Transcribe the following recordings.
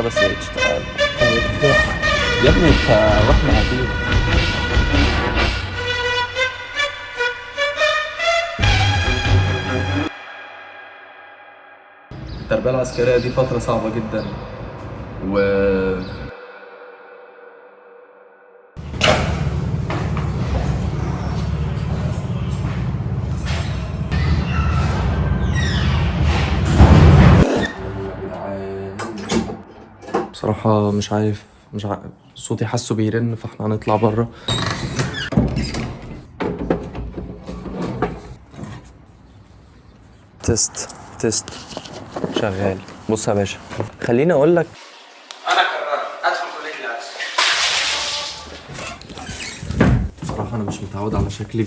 تعالى بس تعالى يا ابني انت روح مع دي. التربية العسكرية دي فترة صعبة جدا بصراحة مش عارف صوتي حاسه بيرن، فاحنا هنطلع بره. تيست شغال. بص يا باشا، خليني اقول لك، انا قررت ادخل كليه العكس. بصراحة انا مش متعود على شكلي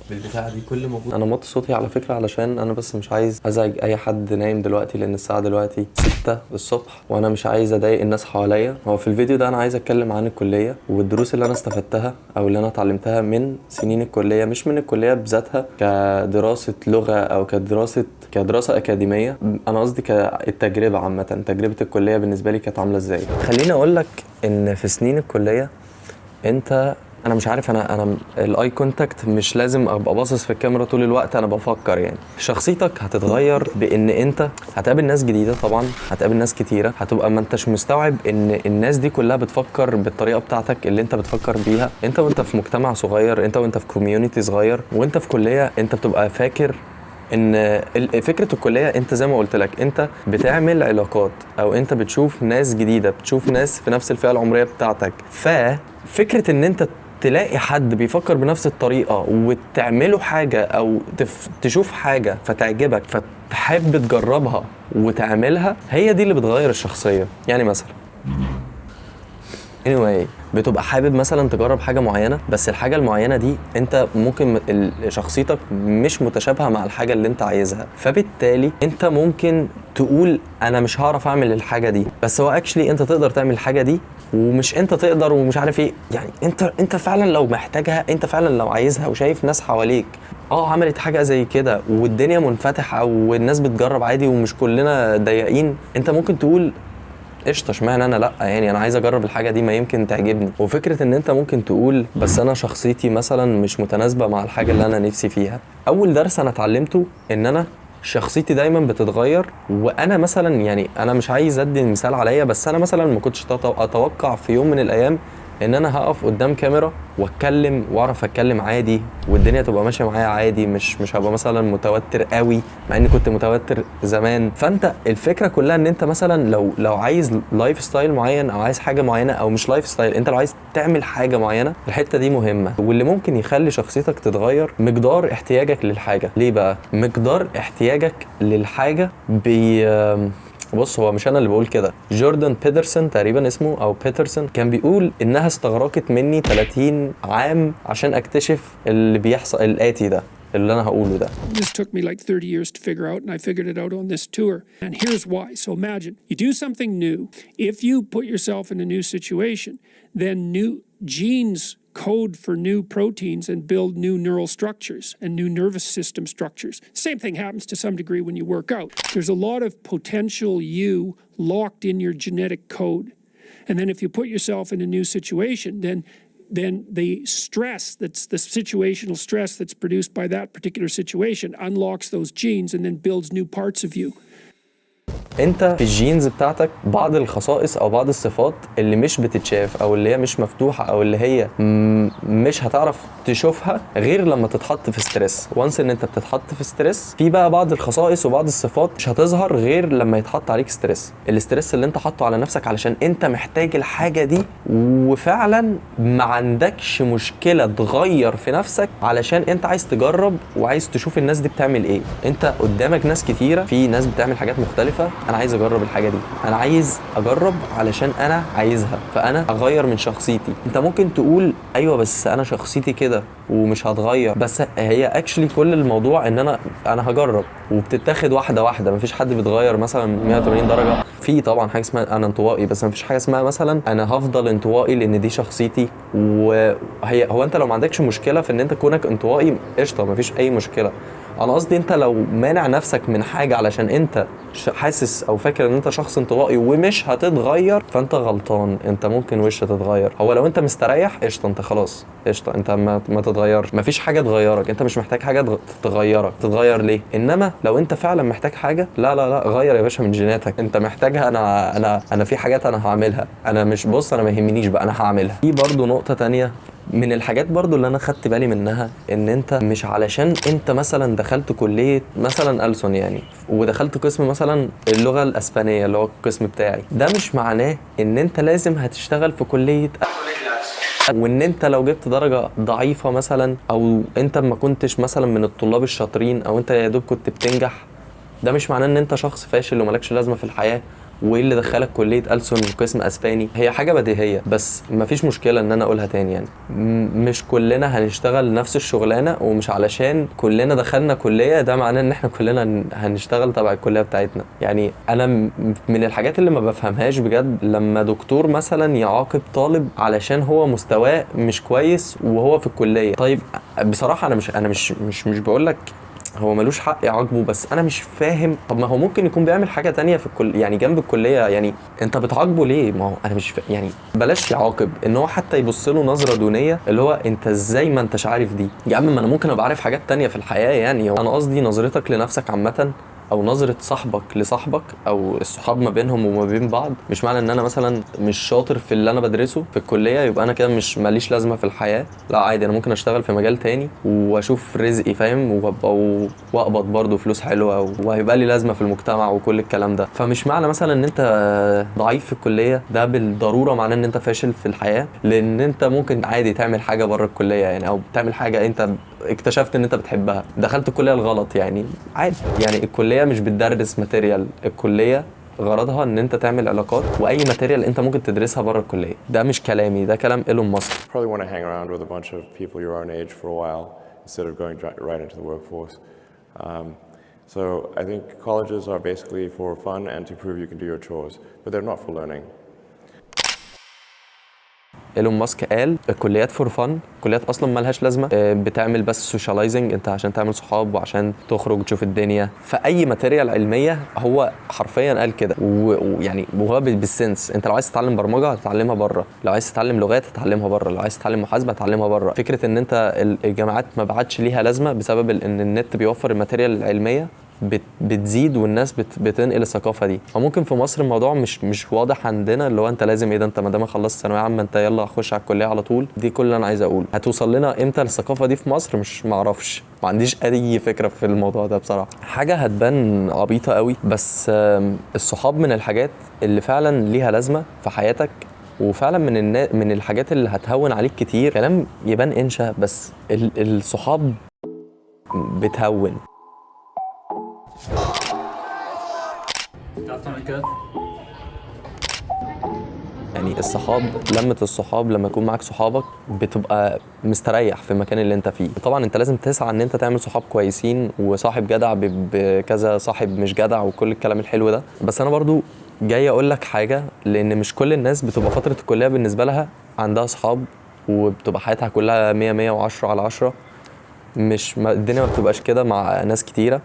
بالبتاعة دي. كل ما انا موطي صوتي على فكرة علشان انا بس مش عايز ازعج اي حد نايم دلوقتي، لان الساعة دلوقتي 6 الصبح وانا مش عايز اضايق الناس حواليا. هو في الفيديو ده انا عايز اتكلم عن الكلية والدروس اللي انا استفدتها او اللي انا اتعلمتها من سنين الكلية، مش من الكلية بذاتها كدراسة لغة او كدراسة اكاديمية، انا قصدي كالتجربة عامة. تجربة الكلية بالنسبة لي كانت عاملة ازاي. خليني اقول لك ان في سنين الكلية انا مش عارف، انا الاي كونتاكت مش لازم ابقى باصص في الكاميرا طول الوقت، انا بفكر. يعني شخصيتك هتتغير بان انت هتقابل ناس جديده، طبعا هتقابل ناس كتيره، هتبقى ما انتش مستوعب ان الناس دي كلها بتفكر بالطريقه بتاعتك اللي انت بتفكر بيها. انت وانت في مجتمع صغير، انت وانت في كوميونتي صغير، وانت في كليه، انت بتبقى فاكر ان فكره الكليه انت زي ما قلت لك انت بتعمل علاقات، او انت بتشوف ناس جديده، بتشوف ناس في نفس الفئه العمريه بتاعتك. ففكره ان انت تلاقي حد بيفكر بنفس الطريقة وتعمله حاجة أو تشوف حاجة فتعجبك فتحب تجربها وتعملها، هي دي اللي بتغير الشخصية. يعني مثلا anyway بتبقى حابب مثلا تجرب حاجة معينة، بس الحاجة المعينة دي انت ممكن شخصيتك مش متشابهة مع الحاجة اللي انت عايزها، فبالتالي انت ممكن تقول انا مش هعرف اعمل الحاجة دي، بس هو اكشلي انت تقدر تعمل الحاجة دي، ومش انت تقدر ومش عارف ايه. يعني انت فعلا لو محتاجها، انت فعلا لو عايزها وشايف ناس حواليك عملت حاجة زي كده والدنيا منفتحة والناس بتجرب عادي ومش كلنا ضيقين، انت ممكن تقول قشطه، اشمعنى انا لا؟ يعني انا عايز اجرب الحاجه دي، ما يمكن تعجبني. وفكره ان انت ممكن تقول بس انا شخصيتي مثلا مش متناسبه مع الحاجه اللي انا نفسي فيها. اول درس انا اتعلمته ان انا شخصيتي دايما بتتغير. وانا مثلا يعني انا مش عايز ادي مثال عليا، بس انا مثلا ما كنتش اتوقع في يوم من الايام ان انا هقف قدام كاميرا واتكلم واعرف اتكلم عادي والدنيا تبقى ماشيه معايا عادي، مش هبقى مثلا متوتر قوي مع اني كنت متوتر زمان. فانت الفكره كلها ان انت مثلا لو عايز لايف ستايل معين او عايز حاجه معينه، او مش لايف ستايل، انت لو عايز تعمل حاجه معينه، الحته دي مهمه. واللي ممكن يخلي شخصيتك تتغير مقدار احتياجك للحاجه. ليه بقى؟ مقدار احتياجك للحاجه بص، هو مش انا اللي بقول كده، جوردن بيترسون تقريبا اسمه او بيترسون، كان بيقول انها استغرقت مني 30 عام عشان اكتشف اللي بيحصل الاتي ده اللي انا هقوله ده. This took me like 30 years to figure out, and I figured it out on this tour. And here's why. So imagine you do something new. If you put yourself in a new situation, then new genes code for new proteins and build new neural structures and new nervous system structures. Same thing happens to some degree when you work out. There's a lot of potential you locked in your genetic code. And then if you put yourself in a new situation, then the stress, that's the situational stress that's produced by that particular situation, unlocks those genes and then builds new parts of you. انت في الجينز بتاعتك بعض الخصائص او بعض الصفات اللي مش بتتشاف او اللي هي مش مفتوحه او اللي هي مش هتعرف تشوفها غير لما تتحط في ستريس. وانس ان انت بتتحط في ستريس، في بقى بعض الخصائص وبعض الصفات مش هتظهر غير لما يتحط عليك ستريس. الاستريس اللي انت حاطه على نفسك علشان انت محتاج الحاجه دي، وفعلا ما عندكش مشكله تغير في نفسك علشان انت عايز تجرب وعايز تشوف الناس دي بتعمل ايه. انت قدامك ناس كتيره، في ناس بتعمل حاجات مختلفه، انا عايز اجرب الحاجه دي، انا عايز اجرب علشان انا عايزها، فانا اغير من شخصيتي. انت ممكن تقول ايوه بس انا شخصيتي كده ومش هتغير، بس هي اكشلي كل الموضوع ان انا هجرب، وبتتاخد واحده واحده. مفيش حد بيتغير مثلا 180 درجه. في طبعا حاجه اسمها انا انطوائي، بس مفيش حاجه اسمها مثلا انا هفضل انطوائي لان دي شخصيتي. هو انت لو ما عندكش مشكله في ان انت كونك انطوائي، قشطه، مفيش اي مشكله. انا قصدي انت لو مانع نفسك من حاجه علشان انت حاسس او فاكر ان انت شخص انطوائي ومش هتتغير، فانت غلطان. انت ممكن وش تتغير. هو لو انت مستريح قشطه، انت خلاص قشطه، انت ما تتغيرش، مفيش حاجه تغيرك، انت مش محتاج حاجه تغيرك. تتغير ليه؟ انما لو انت فعلا محتاج حاجه، لا لا لا، غير يا باشا من جيناتك. انت محتاجها، انا في حاجات انا هعملها. انا مش بص، انا ما يهمنيش بقى، انا هعملها. في برضو نقطه تانية من الحاجات برضو اللي انا خدت بالي منها، ان انت مش علشان انت مثلا دخلت كلية مثلا ألسن يعني، ودخلت قسم مثلا اللغة الاسبانية اللي هو القسم بتاعي، ده مش معناه ان انت لازم هتشتغل في كلية وان انت لو جبت درجة ضعيفة مثلا، او انت ما كنتش مثلا من الطلاب الشاطرين، او انت يا دوب كنت بتنجح، ده مش معناه ان انت شخص فاشل وملكش لازمة في الحياة. وايه اللي دخلك كليه ألسن قسم اسباني؟ هي حاجه بديهيه، بس مفيش مشكله ان انا اقولها تاني يعني. مش كلنا هنشتغل نفس الشغلانه، ومش علشان كلنا دخلنا كليه ده معناه ان احنا كلنا هنشتغل تبع الكليه بتاعتنا. يعني انا من الحاجات اللي ما بفهمهاش بجد لما دكتور مثلا يعاقب طالب علشان هو مستواه مش كويس وهو في الكليه. طيب بصراحه انا مش بقول لك هو ملوش حق يعاقبه، بس انا مش فاهم. طب ما هو ممكن يكون بيعمل حاجه تانية في يعني جنب الكليه، يعني انت بتعاقبه ليه؟ ما هو انا مش يعني بلاش يعاقب ان هو حتى يبص له نظره دونيه، اللي هو انت ازاي ما انتش عارف دي يا عم؟ ما انا ممكن ابقى عارف حاجات تانية في الحياه. يعني انا قصدي نظرتك لنفسك عامه، او نظره صاحبك لصاحبك، او الصحاب ما بينهم وما بين بعض. مش معنى ان انا مثلا مش شاطر في اللي انا بدرسه في الكليه يبقى انا كده مش ماليش لازمه في الحياه. لا عادي، انا ممكن اشتغل في مجال تاني واشوف رزقي، فاهم، واقبض برضه فلوس حلوه وهيبقى لي لازمه في المجتمع وكل الكلام ده. فمش معنى مثلا ان انت ضعيف في الكليه ده بالضروره معناه ان انت فاشل في الحياه، لان انت ممكن عادي تعمل حاجه بره الكليه يعني، او تعمل حاجه انت اكتشفت ان انت بتحبها. دخلت الكليه الغلط يعني عادي. يعني الكليه مش بتدرس ماتيريال، الكليه غرضها ان انت تعمل علاقات، واي ماتيريال انت ممكن تدرسها بره الكليه. ده مش كلامي، ده كلام ايلون ماسك. Probably want to hang around with a bunch of people your own age for a while instead of going right into the workforce. So I think colleges are basically for fun and to prove you can do your chores, but they're not for learning. ايلون ماسك قال الكليات فور فن، الكليات اصلا مالهاش لازمه، بتعمل بس سوشيالايزنج، انت عشان تعمل صحاب وعشان تخرج تشوف الدنيا. فاي ماتيريال علميه هو حرفيا قال كده، ويعني وهو بالسنس. انت لو عايز تتعلم برمجه هتتعلمها بره، لو عايز تتعلم لغات هتتعلمها بره، لو عايز تتعلم محاسبه هتتعلمها بره. فكره ان انت الجامعات ما بعدش ليها لازمه بسبب ان النت بيوفر الماتيريال العلميه بتزيد والناس بتنقل الثقافه دي. وممكن في مصر الموضوع مش واضح عندنا، اللي هو انت لازم ايه ده، انت ما دام خلصت ثانويه عامه انت يلا خش على الكليه على طول. دي كل اللي انا عايز اقوله. هتوصل لنا امتى الثقافه دي في مصر مش معرفش، ما عنديش اي فكره في الموضوع ده بصراحه. حاجه هتبان عبيطه قوي، بس الصحاب من الحاجات اللي فعلا ليها لازمه في حياتك، وفعلا من الحاجات اللي هتهون عليك كتير. كلام يبان انشا، بس الصحاب بتهون. يعني الصحاب، لمة الصحاب لما يكون معاك صحابك بتبقى مستريح في المكان اللي انت فيه. طبعا انت لازم تسعى ان انت تعمل صحاب كويسين، وصاحب جدع بكذا صاحب مش جدع وكل الكلام الحلو ده. بس انا برضو جاي اقول لك حاجة، لان مش كل الناس بتبقى فترة الكلية بالنسبة لها عندها صحاب وبتبقى حياتها كلها 100 و10 على 10. مش الدنيا ما بتبقاش كده مع ناس كتيرة.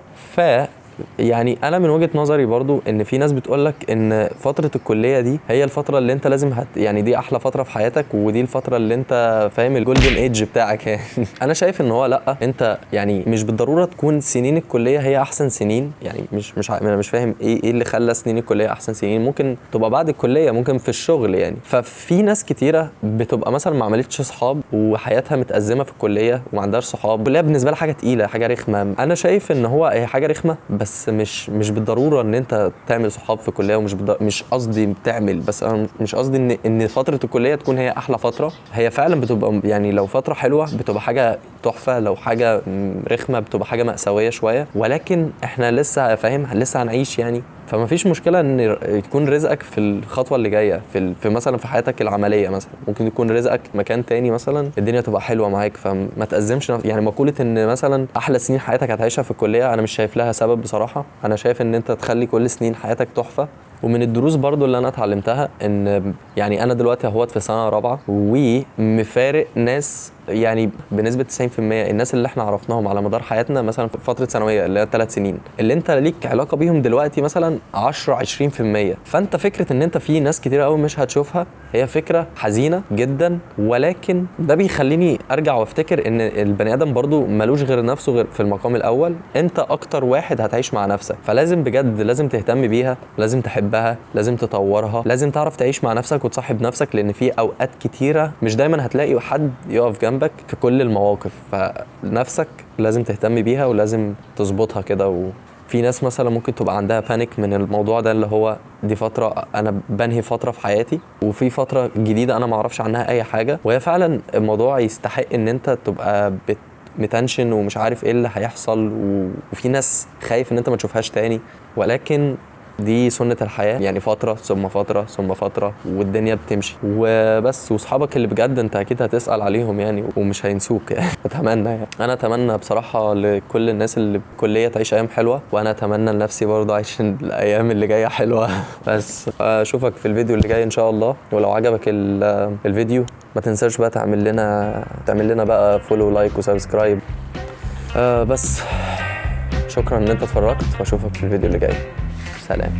يعني انا من وجهة نظري برضو ان في ناس بتقولك ان فترة الكلية دي هي الفترة اللي انت لازم يعني دي احلى فترة في حياتك، ودي الفترة اللي انت فاهم الجولدن ايدج بتاعك يعني. انا شايف ان هو لا، انت يعني مش بالضرورة تكون سنين الكلية هي احسن سنين. يعني انا مش فاهم ايه اللي خلى سنين الكلية احسن سنين. ممكن تبقى بعد الكلية، ممكن في الشغل يعني. ففي ناس كتيرة بتبقى مثلا ما عملتش صحاب وحياتها متأزمة في الكلية وما عندهاش صحاب. الكلية بالنسبة لها حاجة تقيلة، حاجة رخمة. انا شايف ان هي حاجة رخمة، بس مش بالضروره ان انت تعمل صحاب في الكليه. ومش مش قصدي تعمل، بس انا مش قصدي ان فتره الكليه تكون هي احلى فتره. هي فعلا بتبقى يعني لو فتره حلوه بتبقى حاجه تحفه، لو حاجه رخمه بتبقى حاجه مأساويه شويه. ولكن احنا لسه فاهم لسه هنعيش يعني. فما فيش مشكله ان يكون رزقك في الخطوه اللي جايه في مثلا في حياتك العمليه. مثلا ممكن يكون رزقك مكان تاني، مثلا الدنيا تبقى حلوه معاك، فما تأزمش يعني مقوله ان مثلا احلى سنين حياتك هتعيشها في الكليه، انا مش شايف لها سبب بصراحه. انا شايف ان انت تخلي كل سنين حياتك تحفه. ومن الدروس برضو اللي انا اتعلمتها ان يعني انا دلوقتي اهوت في سنه رابعه ومفارق ناس يعني بنسبه 90% الناس اللي احنا عرفناهم على مدار حياتنا مثلا في فتره ثانويه اللي هي 3 سنين اللي انت ليك علاقه بيهم دلوقتي مثلا 10-20%. فانت فكره ان انت في ناس كتير قوي مش هتشوفها هي فكره حزينه جدا، ولكن ده بيخليني ارجع وافتكر ان البني ادم برضو ملوش غير نفسه غير في المقام الاول. انت اكتر واحد هتعيش مع نفسك، فلازم بجد لازم تهتم بيها، لازم تحبها، لازم تطورها، لازم تعرف تعيش مع نفسك وتصاحب نفسك، لان في اوقات كتيره مش دايما هتلاقي حد يقف جنبك في كل المواقف. فنفسك لازم تهتم بيها ولازم تظبطها كده. في ناس مثلا ممكن تبقى عندها بانيك من الموضوع ده، اللي هو دي فترة أنا بنهي فترة في حياتي وفي فترة جديدة أنا معرفش عنها أي حاجة، وهي فعلا الموضوع يستحق إن أنت تبقى متنشن ومش عارف إيه اللي هيحصل، وفي ناس خايف إن أنت ما تشوفهاش تاني، ولكن دي سنة الحياة، يعني فترة ثم فترة ثم فترة والدنيا بتمشي وبس. واصحابك اللي بجد انت اكيد هتسأل عليهم يعني ومش هينسوك يعني. اتمنى يعني، انا اتمنى بصراحة لكل الناس اللي بالكلية تعيش ايام حلوة، وانا اتمنى لنفسي برضه اعيش الايام اللي جاية حلوة. بس اشوفك في الفيديو اللي جاي ان شاء الله. ولو عجبك الفيديو ما تنساش بقى تعمل لنا بقى فولو لايك وسبسكرايب. بس شكرا ان انت اتفرجت، واشوفك في الفيديو اللي جاي. سلام.